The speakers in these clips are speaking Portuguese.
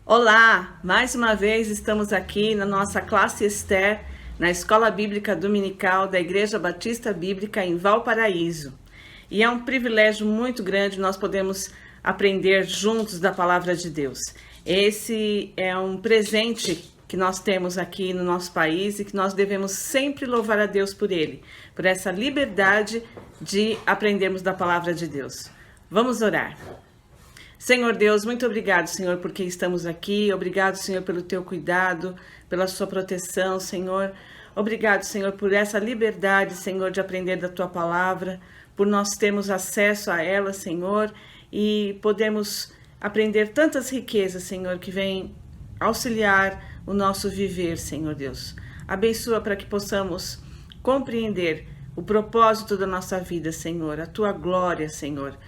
Olá! Mais uma vez estamos aqui na nossa classe Esther, na Escola Bíblica Dominical da Igreja Batista Bíblica em Valparaíso. E é um privilégio muito grande nós podemos aprender juntos da Palavra de Deus. Esse é um presente que nós temos aqui no nosso país e que nós devemos sempre louvar a Deus por ele, por essa liberdade de aprendermos da Palavra de Deus. Vamos orar. Senhor Deus, muito obrigado, Senhor, porque estamos aqui. Obrigado, Senhor, pelo teu cuidado, pela sua proteção, Senhor. Obrigado, Senhor, por essa liberdade, Senhor, de aprender da tua palavra, por nós termos acesso a ela, Senhor, e podemos aprender tantas riquezas, Senhor, que vêm auxiliar o nosso viver, Senhor Deus. Abençoa para que possamos compreender o propósito da nossa vida, Senhor, a tua glória, Senhor.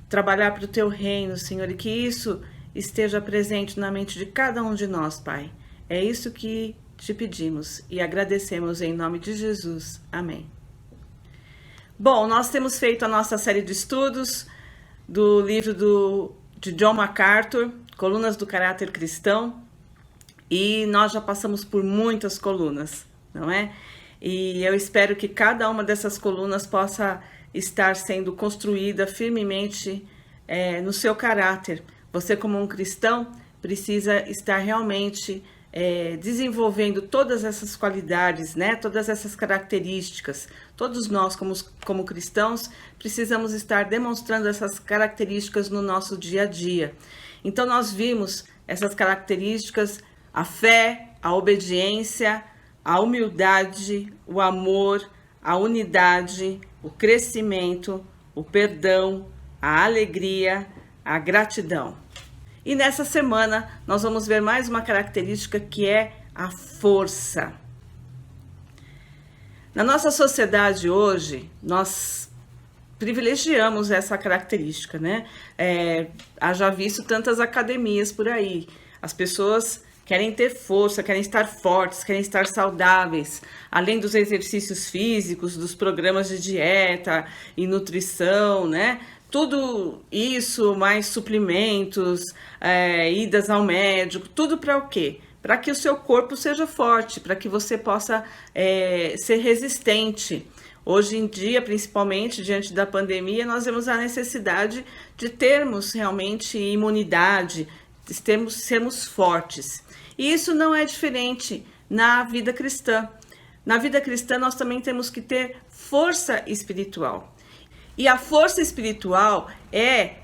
Trabalhar para o teu reino, Senhor, e que isso esteja presente na mente de cada um de nós, Pai. É isso que te pedimos e agradecemos em nome de Jesus. Amém. Bom, nós temos feito a nossa série de estudos do livro de John MacArthur, Colunas do Caráter Cristão, e nós já passamos por muitas colunas, não é? E eu espero que cada uma dessas colunas possa estar sendo construída firmemente no seu caráter. Você, como um cristão, precisa estar realmente desenvolvendo todas essas qualidades, né? Todas essas características. Todos nós, como cristãos, precisamos estar demonstrando essas características no nosso dia a dia. Então, nós vimos essas características: a fé, a obediência, a humildade, o amor, a unidade, o crescimento, o perdão, a alegria, a gratidão. E nessa semana nós vamos ver mais uma característica que é a força. Na nossa sociedade hoje, nós privilegiamos essa característica, né? Haja visto tantas academias por aí. As pessoas querem ter força, querem estar fortes, querem estar saudáveis, além dos exercícios físicos, dos programas de dieta e nutrição, né? Tudo isso, mais suplementos, idas ao médico, tudo para o quê? Para que o seu corpo seja forte, para que você possa ser resistente. Hoje em dia, principalmente diante da pandemia, nós vemos a necessidade de termos realmente imunidade, de sermos fortes. E isso não é diferente na vida cristã. Na vida cristã, nós também temos que ter força espiritual. E a força espiritual é,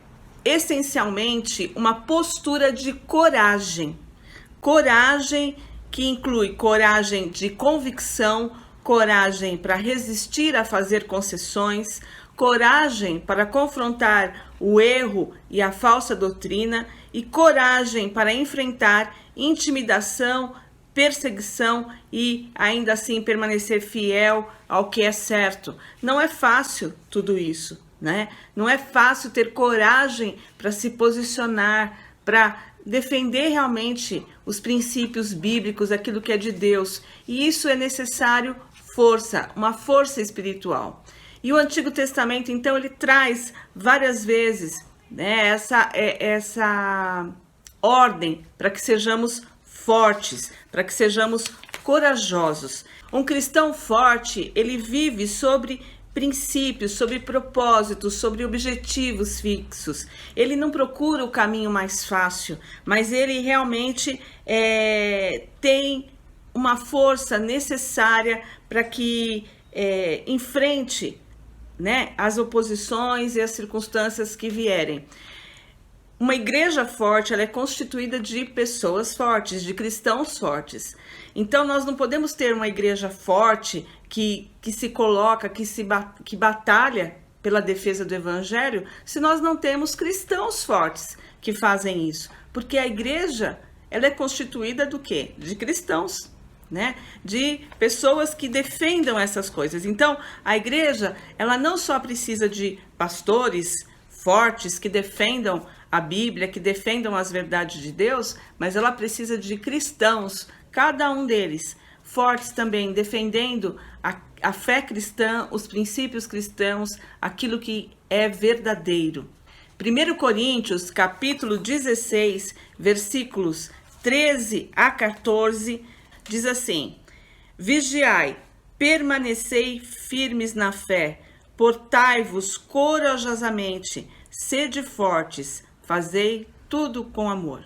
essencialmente, uma postura de coragem. Coragem que inclui coragem de convicção, coragem para resistir a fazer concessões, coragem para confrontar o erro e a falsa doutrina e coragem para enfrentar intimidação, perseguição e ainda assim permanecer fiel ao que é certo. Não é fácil tudo isso, né? Não é fácil ter coragem para se posicionar, para defender realmente os princípios bíblicos, aquilo que é de Deus. E isso é necessário força, uma força espiritual. E o Antigo Testamento, então, ele traz várias vezes, né, essa ordem para que sejamos fortes, para que sejamos corajosos. Um cristão forte, ele vive sobre princípios, sobre propósitos, sobre objetivos fixos. Ele não procura o caminho mais fácil, mas ele realmente tem uma força necessária para que enfrente, né, as oposições e as circunstâncias que vierem. Uma igreja forte, ela é constituída de pessoas fortes, de cristãos fortes. Então, nós não podemos ter uma igreja forte que se coloca, que batalha pela defesa do evangelho, se nós não temos cristãos fortes que fazem isso. Porque a igreja, ela é constituída do quê? De cristãos, né? De pessoas que defendam essas coisas. Então, a igreja, ela não só precisa de pastores fortes que defendam a Bíblia, que defendam as verdades de Deus, mas ela precisa de cristãos, cada um deles, fortes também, defendendo a fé cristã, os princípios cristãos, aquilo que é verdadeiro. 1 Coríntios, capítulo 16, versículos 13 a 14, diz assim: Vigiai, permanecei firmes na fé, portai-vos corajosamente, sede fortes, fazei tudo com amor.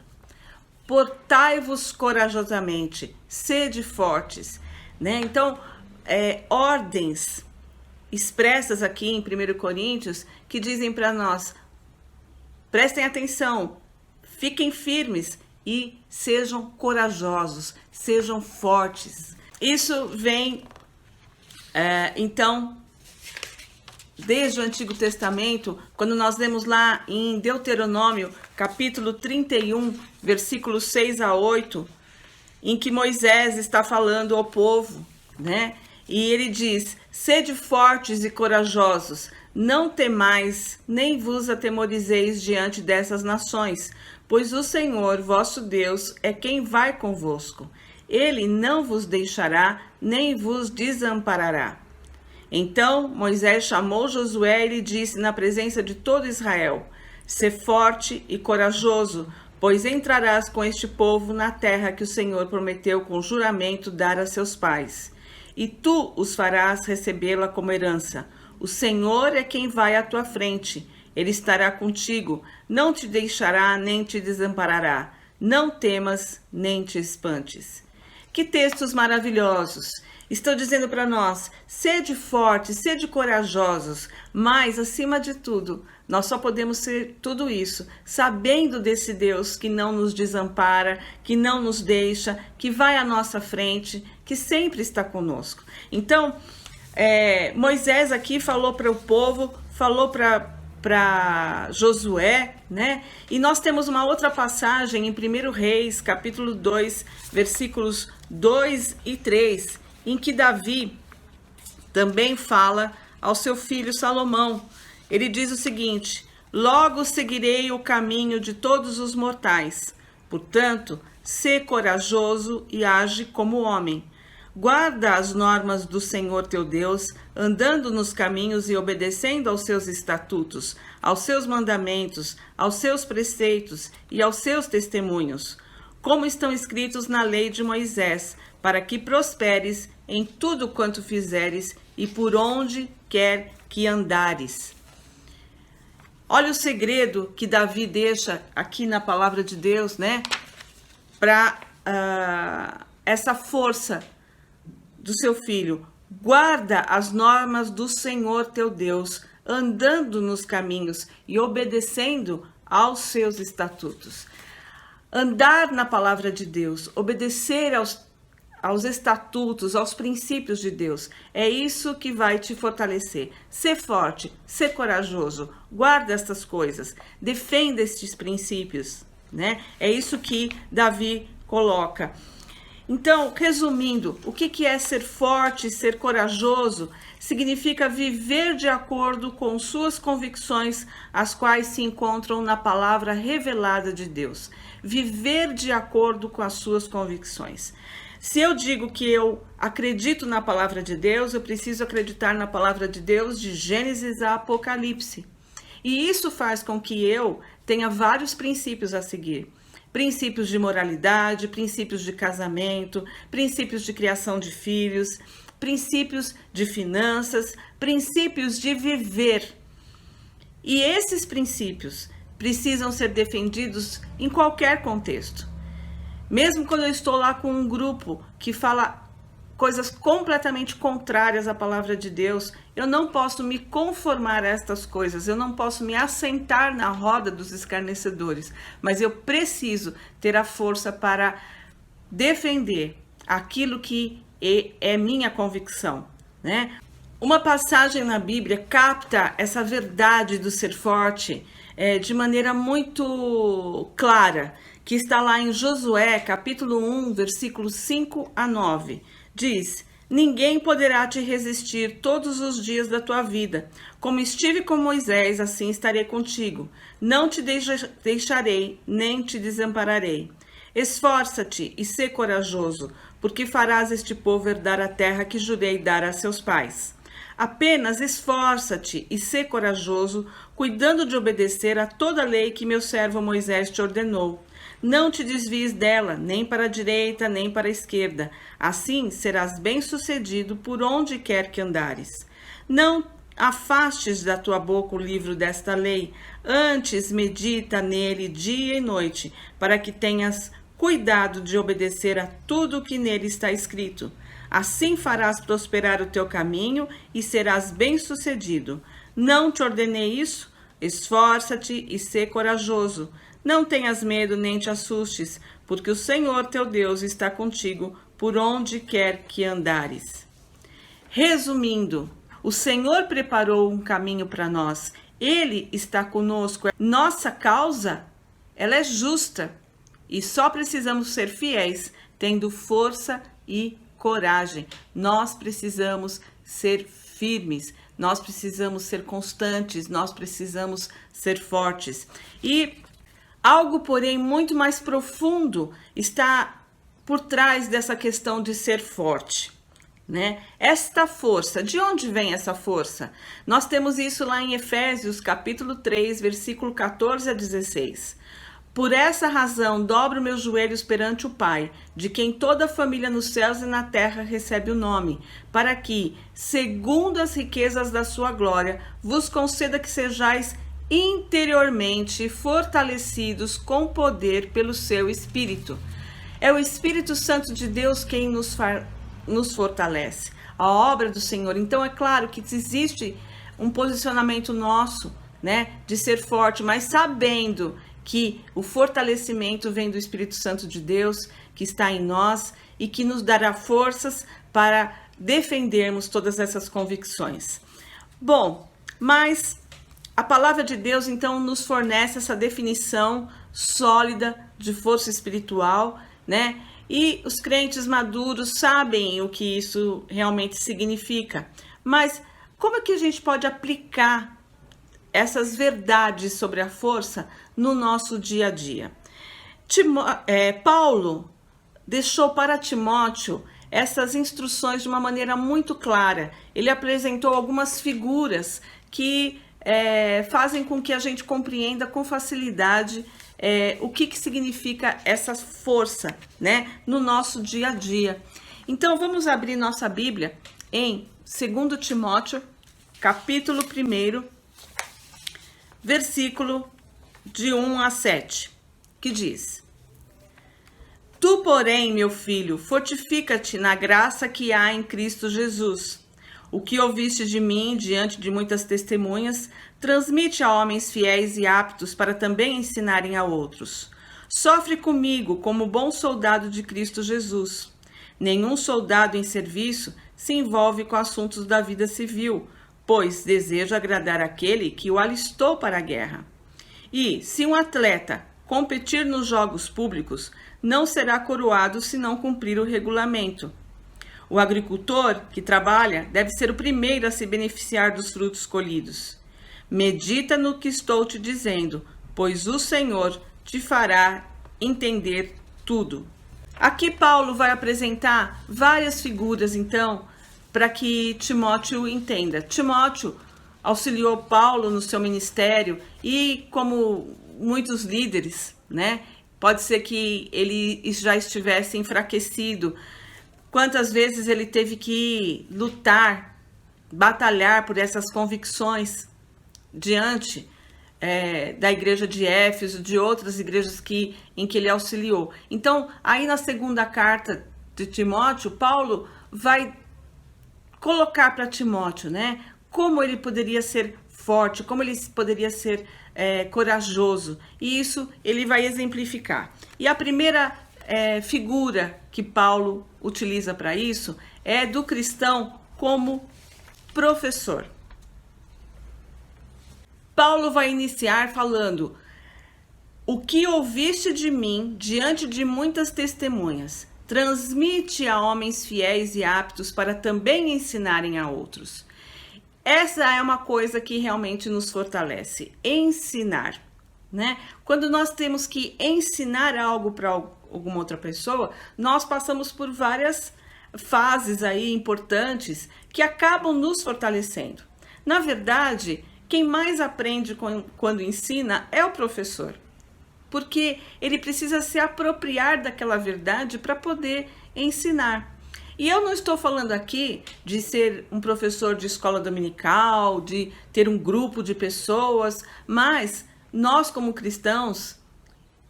Portai-vos corajosamente, sede fortes, né? Então, ordens expressas aqui em 1 Coríntios que dizem para nós: prestem atenção, fiquem firmes e sejam corajosos, sejam fortes. Isso vem, então, desde o Antigo Testamento, quando nós lemos lá em Deuteronômio, capítulo 31, versículos 6 a 8, em que Moisés está falando ao povo, né? E ele diz: sede fortes e corajosos, não temais, nem vos atemorizeis diante dessas nações, pois o Senhor, vosso Deus, é quem vai convosco. Ele não vos deixará, nem vos desamparará. Então Moisés chamou Josué e lhe disse na presença de todo Israel: sê forte e corajoso, pois entrarás com este povo na terra que o Senhor prometeu com juramento dar a seus pais. E tu os farás recebê-la como herança. O Senhor é quem vai à tua frente. Ele estará contigo, não te deixará nem te desamparará. Não temas nem te espantes. Que textos maravilhosos! Estão dizendo para nós: sede fortes, sede corajosos, mas, acima de tudo, nós só podemos ser tudo isso sabendo desse Deus que não nos desampara, que não nos deixa, que vai à nossa frente, que sempre está conosco. Então, Moisés aqui falou para o povo, falou para Josué, né? E nós temos uma outra passagem em 1 Reis, capítulo 2, versículos 2 e 3, em que Davi também fala ao seu filho Salomão. Ele diz o seguinte: logo seguirei o caminho de todos os mortais. Portanto, sê corajoso e age como homem. Guarda as normas do Senhor teu Deus, andando nos caminhos e obedecendo aos seus estatutos, aos seus mandamentos, aos seus preceitos e aos seus testemunhos, como estão escritos na lei de Moisés, para que prosperes em tudo quanto fizeres e por onde quer que andares. Olha o segredo que Davi deixa aqui na palavra de Deus, né? Para essa força do seu filho. Guarda as normas do Senhor teu Deus, andando nos caminhos e obedecendo aos seus estatutos. Andar na palavra de Deus, obedecer aos estatutos, aos princípios de Deus. É isso que vai te fortalecer. Ser forte, ser corajoso, guarda estas coisas, defenda estes princípios, né? É isso que Davi coloca. Então, resumindo, o que é ser forte, ser corajoso? Significa viver de acordo com suas convicções, as quais se encontram na palavra revelada de Deus. Viver de acordo com as suas convicções. Se eu digo que eu acredito na palavra de Deus, eu preciso acreditar na palavra de Deus de Gênesis a Apocalipse. E isso faz com que eu tenha vários princípios a seguir. Princípios de moralidade, princípios de casamento, princípios de criação de filhos, princípios de finanças, princípios de viver. E esses princípios precisam ser defendidos em qualquer contexto. Mesmo quando eu estou lá com um grupo que fala coisas completamente contrárias à palavra de Deus, eu não posso me conformar a estas coisas, eu não posso me assentar na roda dos escarnecedores, mas eu preciso ter a força para defender aquilo que é minha convicção, né? Uma passagem na Bíblia capta essa verdade do ser forte de maneira muito clara, que está lá em Josué, capítulo 1, versículos 5 a 9. Diz: ninguém poderá te resistir todos os dias da tua vida. Como estive com Moisés, assim estarei contigo. Não te deixarei, nem te desampararei. Esforça-te e sê corajoso, porque farás este povo herdar a terra que jurei dar a seus pais. Apenas esforça-te e sê corajoso, cuidando de obedecer a toda a lei que meu servo Moisés te ordenou. Não te desvies dela, nem para a direita, nem para a esquerda. Assim serás bem-sucedido por onde quer que andares. Não afastes da tua boca o livro desta lei, antes medita nele dia e noite, para que tenhas cuidado de obedecer a tudo o que nele está escrito. Assim farás prosperar o teu caminho e serás bem-sucedido. Não te ordenei isso? Esforça-te e sê corajoso. Não tenhas medo nem te assustes, porque o Senhor teu Deus está contigo por onde quer que andares. Resumindo, o Senhor preparou um caminho para nós. Ele está conosco. Nossa causa, ela é justa. E só precisamos ser fiéis, tendo força e coragem. Nós precisamos ser firmes. Nós precisamos ser constantes. Nós precisamos ser fortes. E algo, porém, muito mais profundo está por trás dessa questão de ser forte, né? Esta força, de onde vem essa força? Nós temos isso lá em Efésios, capítulo 3, versículo 14 a 16. Por essa razão, dobro meus joelhos perante o Pai, de quem toda a família nos céus e na terra recebe o nome, para que, segundo as riquezas da sua glória, vos conceda que sejais interiormente fortalecidos com poder pelo seu Espírito. É o Espírito Santo de Deus quem nos fortalece, a obra do Senhor. Então é claro que existe um posicionamento nosso, né, de ser forte, mas sabendo que o fortalecimento vem do Espírito Santo de Deus, que está em nós e que nos dará forças para defendermos todas essas convicções. Bom, mas a palavra de Deus, então, nos fornece essa definição sólida de força espiritual, né? E os crentes maduros sabem o que isso realmente significa. Mas como é que a gente pode aplicar essas verdades sobre a força no nosso dia a dia? Paulo deixou para Timóteo essas instruções de uma maneira muito clara. Ele apresentou algumas figuras que fazem com que a gente compreenda com facilidade o que significa essa força, né, no nosso dia a dia. Então vamos abrir nossa Bíblia em 2 Timóteo, capítulo 1, versículo de 1 a 7, que diz: Tu, porém, meu filho, fortifica-te na graça que há em Cristo Jesus. O que ouviste de mim diante de muitas testemunhas, transmite a homens fiéis e aptos para também ensinarem a outros. Sofre comigo como bom soldado de Cristo Jesus. Nenhum soldado em serviço se envolve com assuntos da vida civil, pois deseja agradar aquele que o alistou para a guerra. E, se um atleta competir nos jogos públicos, não será coroado se não cumprir o regulamento. O agricultor que trabalha deve ser o primeiro a se beneficiar dos frutos colhidos. Medita no que estou te dizendo, pois o Senhor te fará entender tudo. Aqui Paulo vai apresentar várias figuras, então, para que Timóteo entenda. Timóteo auxiliou Paulo no seu ministério e, como muitos líderes, né, pode ser que ele já estivesse enfraquecido. Quantas vezes ele teve que lutar, batalhar por essas convicções diante da igreja de Éfeso, de outras igrejas em que ele auxiliou. Então, aí na segunda carta de Timóteo, Paulo vai colocar para Timóteo, né, como ele poderia ser forte, como ele poderia ser corajoso. E isso ele vai exemplificar. E a primeira figura que Paulo utiliza para isso é do cristão como professor. Paulo vai iniciar falando: o que ouviste de mim diante de muitas testemunhas, transmite a homens fiéis e aptos para também ensinarem a outros. Essa é uma coisa que realmente nos fortalece, ensinar, né? Quando nós temos que ensinar algo para alguma outra pessoa, nós passamos por várias fases aí importantes que acabam nos fortalecendo. Na verdade, quem mais aprende quando ensina é o professor. porque ele precisa se apropriar daquela verdade para poder ensinar. E eu não estou falando aqui de ser um professor de escola dominical, de ter um grupo de pessoas, mas nós, como cristãos,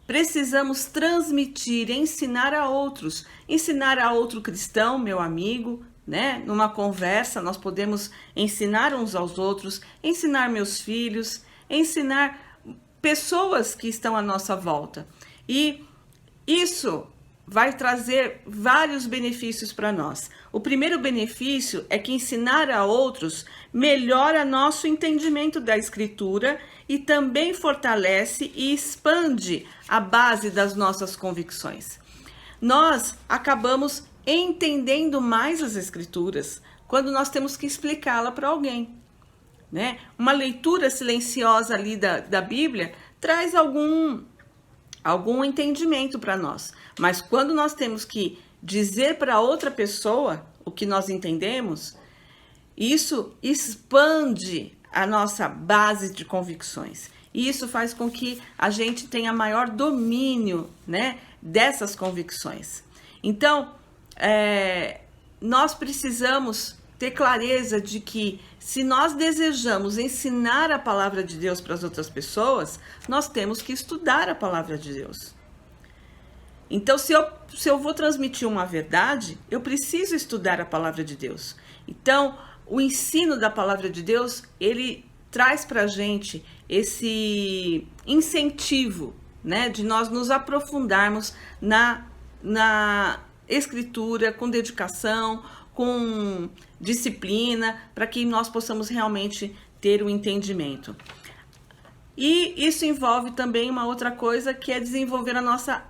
precisamos transmitir, ensinar a outros. Ensinar a outro cristão, meu amigo, né? Numa conversa, nós podemos ensinar uns aos outros, ensinar meus filhos, ensinar pessoas que estão à nossa volta. E isso vai trazer vários benefícios para nós. O primeiro benefício é que ensinar a outros melhora nosso entendimento da Escritura e também fortalece e expande a base das nossas convicções. Nós acabamos entendendo mais as Escrituras quando nós temos que explicá-la para alguém, né? Uma leitura silenciosa ali da Bíblia traz algum entendimento para nós. Mas quando nós temos que dizer para outra pessoa o que nós entendemos, isso expande a nossa base de convicções. E isso faz com que a gente tenha maior domínio, né, dessas convicções. Então, nós precisamos ter clareza de que se nós desejamos ensinar a palavra de Deus para as outras pessoas, nós temos que estudar a palavra de Deus. Então, se eu vou transmitir uma verdade, eu preciso estudar a palavra de Deus. Então, o ensino da palavra de Deus, ele traz para a gente esse incentivo, né, de nós nos aprofundarmos na Escritura, com dedicação, com disciplina, para que nós possamos realmente ter o entendimento. E isso envolve também uma outra coisa, que é desenvolver a nossa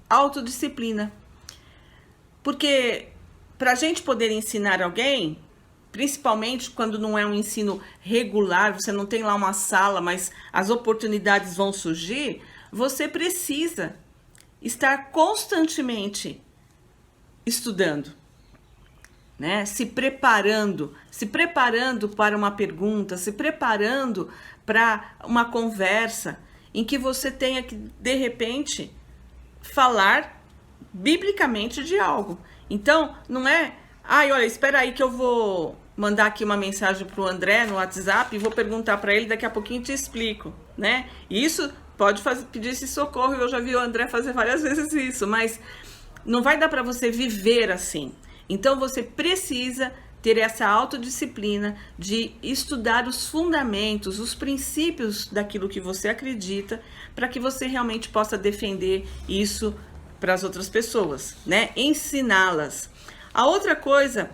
autodisciplina. Porque para a gente poder ensinar alguém, principalmente quando não é um ensino regular, você não tem lá uma sala, mas as oportunidades vão surgir, você precisa estar constantemente estudando, né? Se preparando para uma pergunta, se preparando para uma conversa em que você tenha que, de repente, falar biblicamente de algo. Então, não é, olha, espera aí que eu vou mandar aqui uma mensagem para o André no WhatsApp e vou perguntar para ele, daqui a pouquinho te explico, né? E isso pode pedir esse socorro, eu já vi o André fazer várias vezes isso, mas não vai dar para você viver assim. Então, você precisa ter essa autodisciplina de estudar os fundamentos, os princípios daquilo que você acredita, para que você realmente possa defender isso para as outras pessoas, né? Ensiná-las. A outra coisa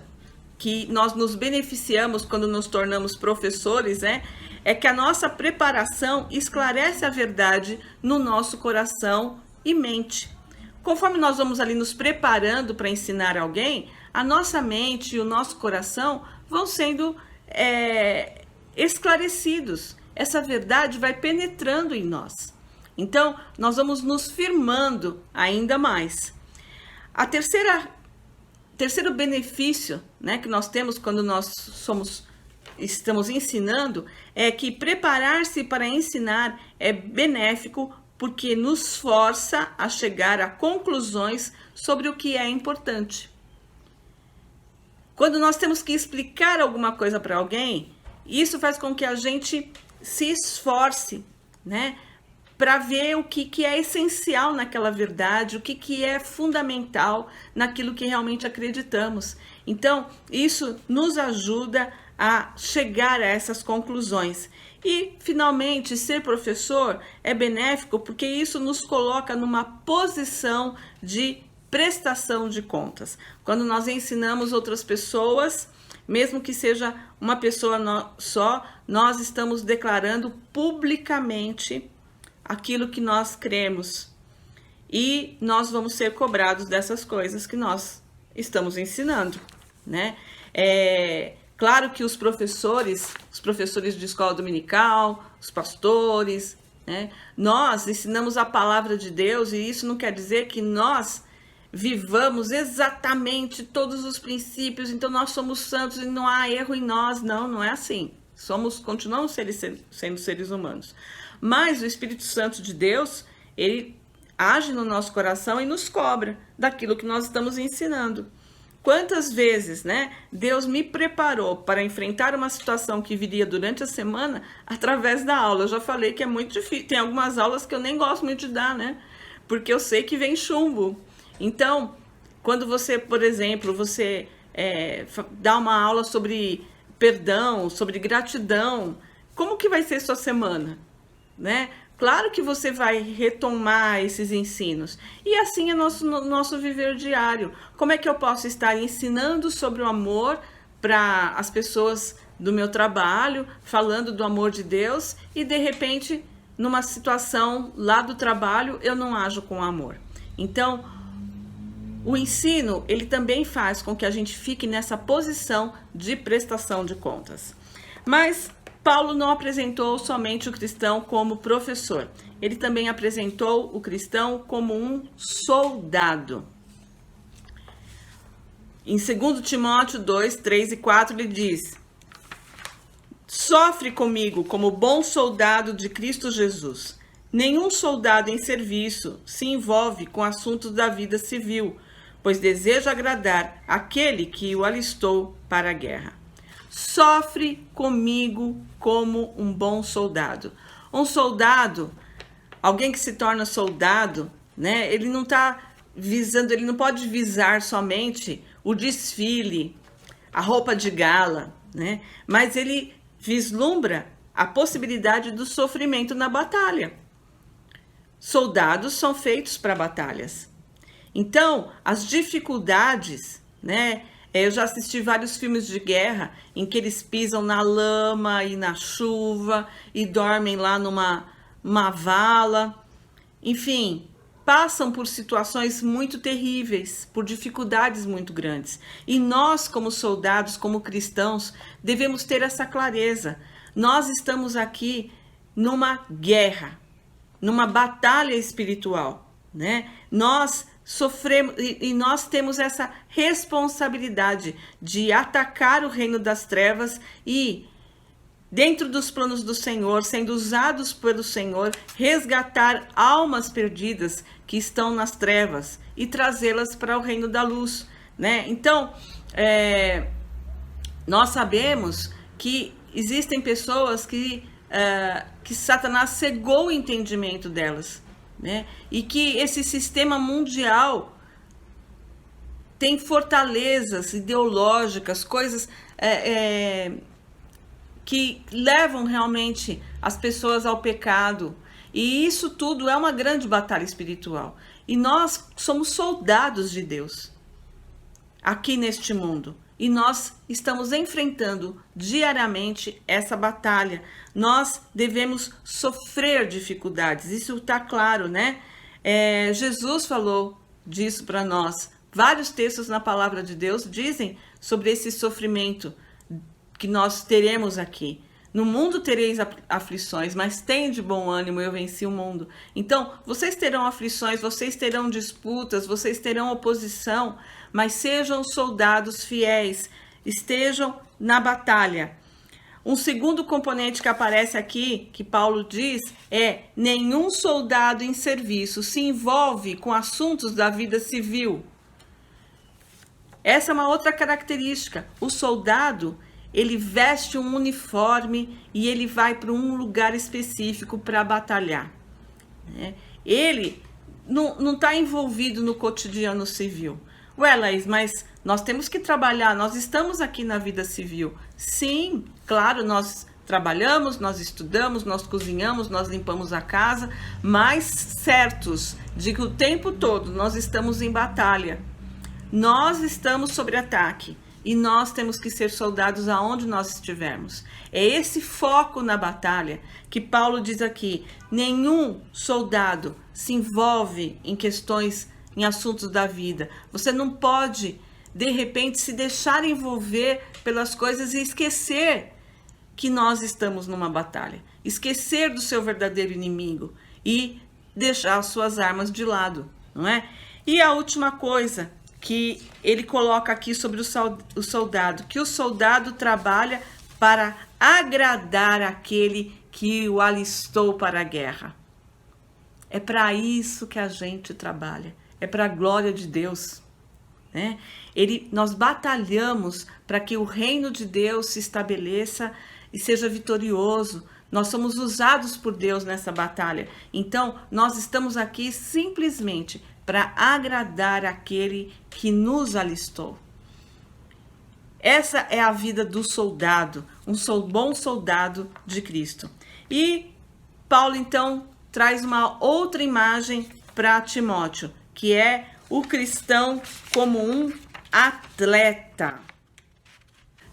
que nós nos beneficiamos quando nos tornamos professores, né, é que a nossa preparação esclarece a verdade no nosso coração e mente. Conforme nós vamos ali nos preparando para ensinar alguém, a nossa mente e o nosso coração vão sendo esclarecidos. Essa verdade vai penetrando em nós. Então, nós vamos nos firmando ainda mais. A terceiro benefício, né, que nós temos quando nós estamos ensinando é que preparar-se para ensinar é benéfico, porque nos força a chegar a conclusões sobre o que é importante. Quando nós temos que explicar alguma coisa para alguém, isso faz com que a gente se esforce, né, para ver o que é essencial naquela verdade, o que é fundamental naquilo que realmente acreditamos. Então, isso nos ajuda a chegar a essas conclusões. E, finalmente, ser professor é benéfico porque isso nos coloca numa posição de prestação de contas. Quando nós ensinamos outras pessoas, mesmo que seja uma pessoa só, nós estamos declarando publicamente aquilo que nós cremos. E nós vamos ser cobrados dessas coisas que nós estamos ensinando, né? Claro que os professores de escola dominical, os pastores, né? Nós ensinamos a palavra de Deus e isso não quer dizer que nós vivamos exatamente todos os princípios, então nós somos santos e não há erro em nós. Não é assim. Continuamos sendo seres humanos. Mas o Espírito Santo de Deus, ele age no nosso coração e nos cobra daquilo que nós estamos ensinando. Quantas vezes, né, Deus me preparou para enfrentar uma situação que viria durante a semana através da aula. Eu já falei que é muito difícil. Tem algumas aulas que eu nem gosto muito de dar, né? Porque eu sei que vem chumbo. Então, quando você, por exemplo, você dá uma aula sobre perdão, sobre gratidão, como que vai ser sua semana, né? Claro que você vai retomar esses ensinos. E assim é nosso viver diário. Como é que eu posso estar ensinando sobre o amor para as pessoas do meu trabalho, falando do amor de Deus, e de repente, numa situação lá do trabalho, eu não ajo com amor? Então, o ensino, ele também faz com que a gente fique nessa posição de prestação de contas. Mas Paulo não apresentou somente o cristão como professor. Ele também apresentou o cristão como um soldado. Em 2 Timóteo 2, 3 e 4, ele diz: sofre comigo como bom soldado de Cristo Jesus. Nenhum soldado em serviço se envolve com assuntos da vida civil, pois deseja agradar aquele que o alistou para a guerra. Sofre comigo como um bom soldado. Um soldado, alguém que se torna soldado, né? Ele não está visando, ele não pode visar somente o desfile, a roupa de gala, né? Mas ele vislumbra a possibilidade do sofrimento na batalha. Soldados são feitos para batalhas. Então, as dificuldades, né? Eu já assisti vários filmes de guerra em que eles pisam na lama e na chuva e dormem lá numa vala. Enfim, passam por situações muito terríveis, por dificuldades muito grandes. E nós, como soldados, como cristãos, devemos ter essa clareza. Nós estamos aqui numa guerra, numa batalha espiritual, né? Nós sofremos e nós temos essa responsabilidade de atacar o reino das trevas e, dentro dos planos do Senhor, sendo usados pelo Senhor, resgatar almas perdidas que estão nas trevas e trazê-las para o reino da luz, né? Então, nós sabemos que existem pessoas que Satanás cegou o entendimento delas, né? E que esse sistema mundial tem fortalezas ideológicas, coisas que levam realmente as pessoas ao pecado. E isso tudo é uma grande batalha espiritual. E nós somos soldados de Deus aqui neste mundo. E nós estamos enfrentando diariamente essa batalha. Nós devemos sofrer dificuldades, isso está claro, né? Jesus falou disso para nós. Vários textos na palavra de Deus dizem sobre esse sofrimento que nós teremos aqui. No mundo tereis aflições, mas tende bom ânimo, eu venci o mundo. Então, vocês terão aflições, vocês terão disputas, vocês terão oposição, mas sejam soldados fiéis, estejam na batalha. Um segundo componente que aparece aqui, que Paulo diz, é: nenhum soldado em serviço se envolve com assuntos da vida civil. Essa é uma outra característica. O soldado, ele veste um uniforme e ele vai para um lugar específico para batalhar, né? Ele não está envolvido no cotidiano civil. Ué, Laís, mas nós temos que trabalhar, nós estamos aqui na vida civil. Sim, claro, nós trabalhamos, nós estudamos, nós cozinhamos, nós limpamos a casa, mas certos de que o tempo todo nós estamos em batalha. Nós estamos sob ataque. E nós temos que ser soldados aonde nós estivermos. É esse foco na batalha que Paulo diz aqui. Nenhum soldado se envolve em questões, em assuntos da vida. Você não pode, de repente, se deixar envolver pelas coisas e esquecer que nós estamos numa batalha. Esquecer do seu verdadeiro inimigo e deixar suas armas de lado, não é? E a última coisa que ele coloca aqui sobre o soldado, que o soldado trabalha para agradar aquele que o alistou para a guerra. É para isso que a gente trabalha. É para a glória de Deus, né? Nós batalhamos para que o reino de Deus se estabeleça e seja vitorioso. Nós somos usados por Deus nessa batalha. Então, nós estamos aqui simplesmente para agradar aquele que nos alistou. Essa é a vida do soldado, bom soldado de Cristo. E Paulo, então, traz uma outra imagem para Timóteo, que é o cristão como um atleta.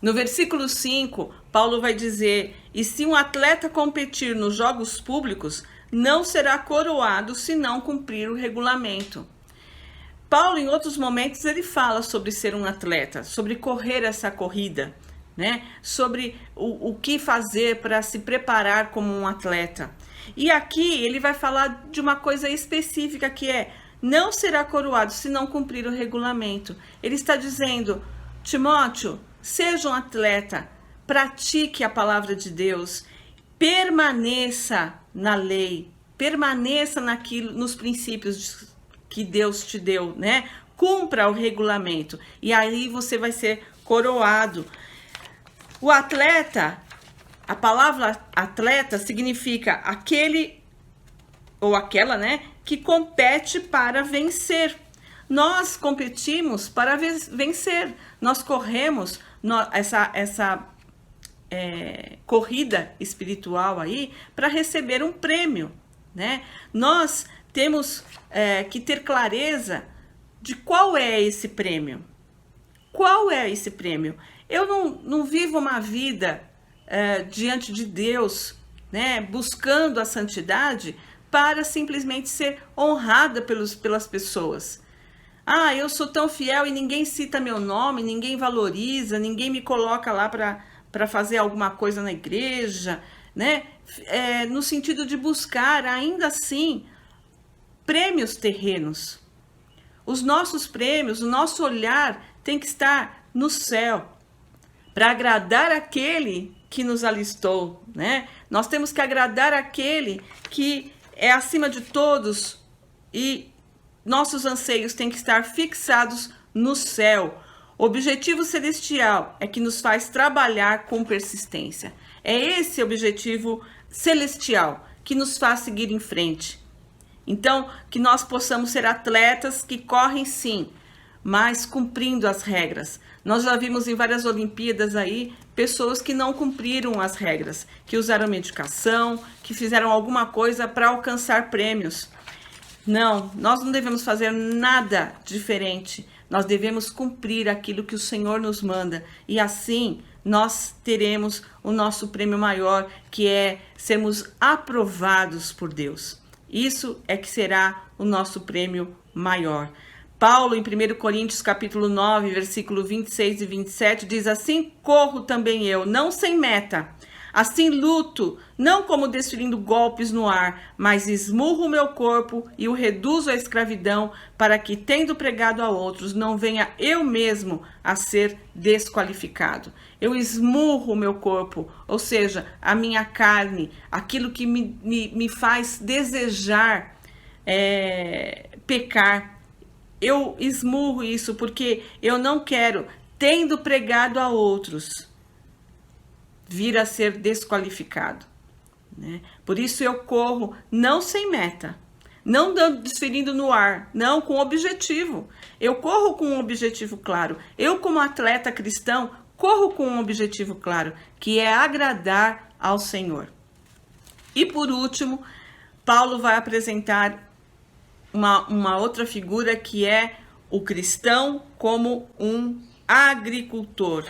No versículo 5, Paulo vai dizer: e se um atleta competir nos jogos públicos, não será coroado se não cumprir o regulamento. Paulo, em outros momentos, ele fala sobre ser um atleta, sobre correr essa corrida, né? Sobre o que fazer para se preparar como um atleta. E aqui ele vai falar de uma coisa específica, que é: não será coroado se não cumprir o regulamento. Ele está dizendo: Timóteo, seja um atleta, pratique a palavra de Deus, permaneça na lei, permaneça nos princípios que Deus te deu, né? Cumpra o regulamento e aí você vai ser coroado. O atleta, a palavra atleta significa aquele ou aquela, né, que compete para vencer. Nós competimos para vencer. Nós corremos essa corrida espiritual aí para receber um prêmio, né? Nós temos que ter clareza de qual é esse prêmio. Qual é esse prêmio? Eu não vivo uma vida diante de Deus, né, buscando a santidade para simplesmente ser honrada pelas pessoas. Ah, eu sou tão fiel e ninguém cita meu nome, ninguém valoriza, ninguém me coloca lá para fazer alguma coisa na igreja, né? No sentido de buscar, ainda assim, prêmios terrenos. Os nossos prêmios, o nosso olhar tem que estar no céu, para agradar aquele que nos alistou, né? Nós temos que agradar aquele que é acima de todos e nossos anseios têm que estar fixados no céu. O objetivo celestial é que nos faz trabalhar com persistência. É esse objetivo celestial que nos faz seguir em frente. Então, que nós possamos ser atletas que correm sim, mas cumprindo as regras. Nós já vimos em várias Olimpíadas aí pessoas que não cumpriram as regras, que usaram medicação, que fizeram alguma coisa para alcançar prêmios. Não, nós não devemos fazer nada diferente. Nós devemos cumprir aquilo que o Senhor nos manda. E assim nós teremos o nosso prêmio maior, que é sermos aprovados por Deus. Isso é que será o nosso prêmio maior. Paulo, em 1 Coríntios capítulo 9, versículo 26 e 27, diz: assim corro também eu, não sem meta. Assim luto, não como desferindo golpes no ar, mas esmurro o meu corpo e o reduzo à escravidão, para que, tendo pregado a outros, não venha eu mesmo a ser desqualificado. Eu esmurro o meu corpo, ou seja, a minha carne, aquilo que me faz desejar pecar. Eu esmurro isso porque eu não quero, tendo pregado a outros, vir a ser desqualificado, né? Por isso eu corro não sem meta, não desferindo no ar, não, com objetivo. Eu corro com um objetivo claro. Eu, como atleta cristão, corro com um objetivo claro, que é agradar ao Senhor. E por último, Paulo vai apresentar uma outra figura, que é o cristão como um agricultor.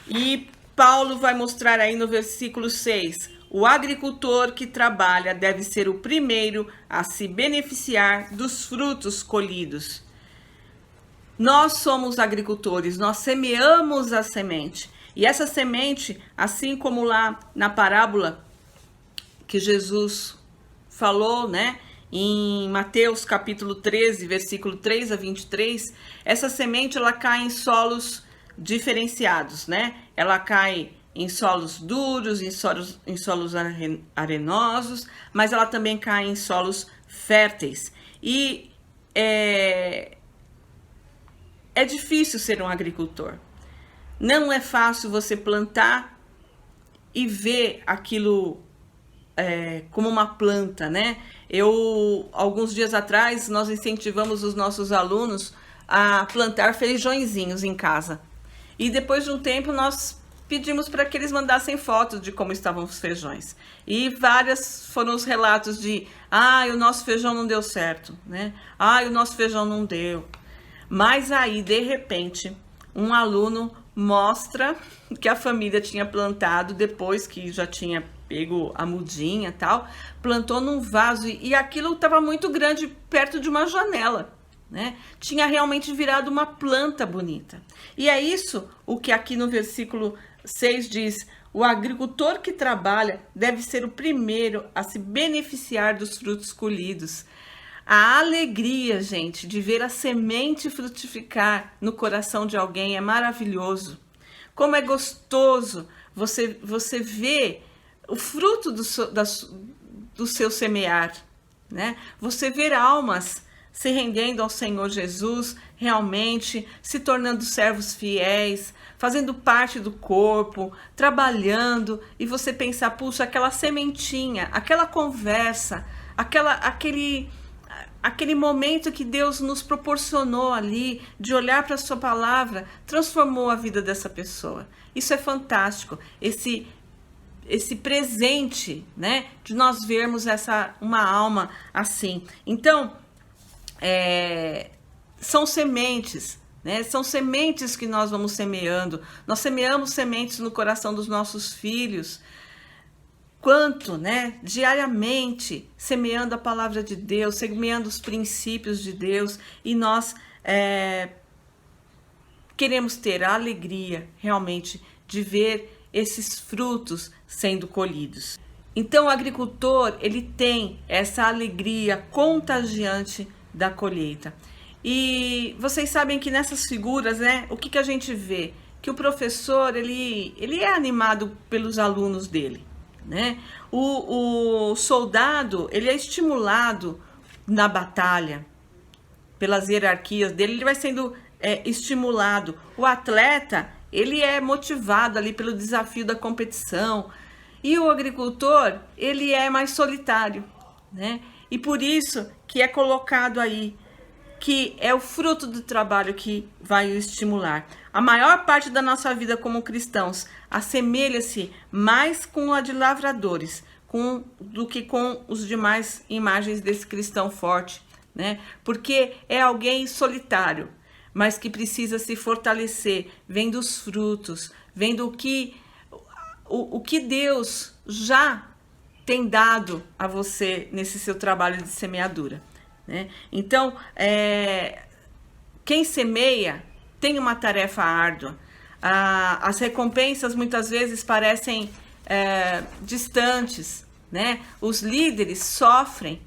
E Paulo vai mostrar aí no versículo 6, o agricultor que trabalha deve ser o primeiro a se beneficiar dos frutos colhidos. Nós somos agricultores, nós semeamos a semente. E essa semente, assim como lá na parábola que Jesus falou, né, em Mateus capítulo 13, versículo 3 a 23, essa semente ela cai em solos diferenciados, né? Ela cai em solos duros, em solos arenosos, mas ela também cai em solos férteis. E é difícil ser um agricultor. Não é fácil você plantar e ver aquilo como uma planta, né? Alguns dias atrás, nós incentivamos os nossos alunos a plantar feijõezinhos em casa. E depois de um tempo, nós pedimos para que eles mandassem fotos de como estavam os feijões. E várias foram os relatos de, o nosso feijão não deu certo, né? O nosso feijão não deu. Mas aí, de repente, um aluno mostra que a família tinha plantado, depois que já tinha pego a mudinha e tal, plantou num vaso e aquilo estava muito grande, perto de uma janela, né? Tinha realmente virado uma planta bonita. E é isso o que aqui no versículo 6 diz: o agricultor que trabalha deve ser o primeiro a se beneficiar dos frutos colhidos. A alegria, gente, de ver a semente frutificar no coração de alguém é maravilhoso. Como é gostoso você ver o fruto do seu semear, né? Você ver almas se rendendo ao Senhor Jesus, realmente se tornando servos fiéis, fazendo parte do corpo, trabalhando, e você pensar, puxa, aquela sementinha, aquela conversa, aquele momento que Deus nos proporcionou ali, de olhar para a sua palavra, transformou a vida dessa pessoa. Isso é fantástico, esse presente, né, de nós vermos uma alma assim. Então, são sementes, né? São sementes que nós vamos semeando. Nós semeamos sementes no coração dos nossos filhos. Quanto, né? Diariamente, semeando a palavra de Deus, semeando os princípios de Deus. E nós queremos ter a alegria, realmente, de ver esses frutos sendo colhidos. Então, o agricultor, ele tem essa alegria contagiante da colheita. E vocês sabem que nessas figuras, né, o que a gente vê? Que o professor, ele é animado pelos alunos dele, né? O soldado, ele é estimulado na batalha, pelas hierarquias dele, ele vai sendo estimulado. O atleta, ele é motivado ali pelo desafio da competição. E o agricultor, ele é mais solitário, né? E por isso que é colocado aí que é o fruto do trabalho que vai o estimular. A maior parte da nossa vida como cristãos assemelha-se mais com a de lavradores do que com os demais imagens desse cristão forte, né? Porque é alguém solitário, mas que precisa se fortalecer, vendo os frutos, vendo o que Deus já tem dado a você nesse seu trabalho de semeadura, né? Então, quem semeia tem uma tarefa árdua. As recompensas muitas vezes parecem distantes, né? Os líderes sofrem,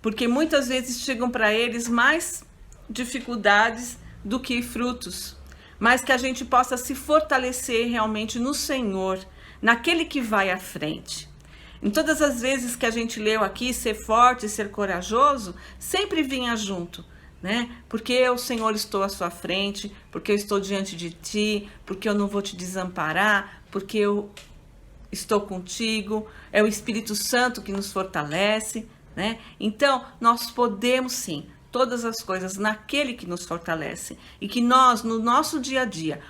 porque muitas vezes chegam para eles mais dificuldades do que frutos. Mas que a gente possa se fortalecer realmente no Senhor, naquele que vai à frente. Em todas as vezes que a gente leu aqui, ser forte, ser corajoso, sempre vinha junto, né? Porque eu, Senhor, estou à sua frente, porque eu estou diante de ti, porque eu não vou te desamparar, porque eu estou contigo, é o Espírito Santo que nos fortalece, né? Então, nós podemos sim todas as coisas naquele que nos fortalece e que nós, no nosso dia a dia,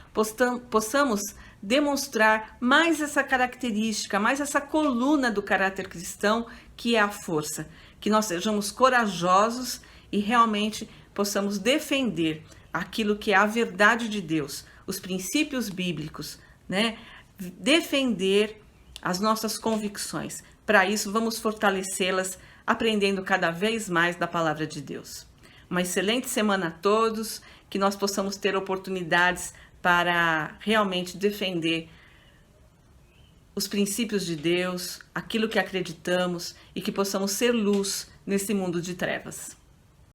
possamos demonstrar mais essa característica, mais essa coluna do caráter cristão, que é a força. Que nós sejamos corajosos e realmente possamos defender aquilo que é a verdade de Deus, os princípios bíblicos, né? Defender as nossas convicções. Para isso, vamos fortalecê-las, aprendendo cada vez mais da palavra de Deus. Uma excelente semana a todos, que nós possamos ter oportunidades para realmente defender os princípios de Deus, aquilo que acreditamos e que possamos ser luz nesse mundo de trevas.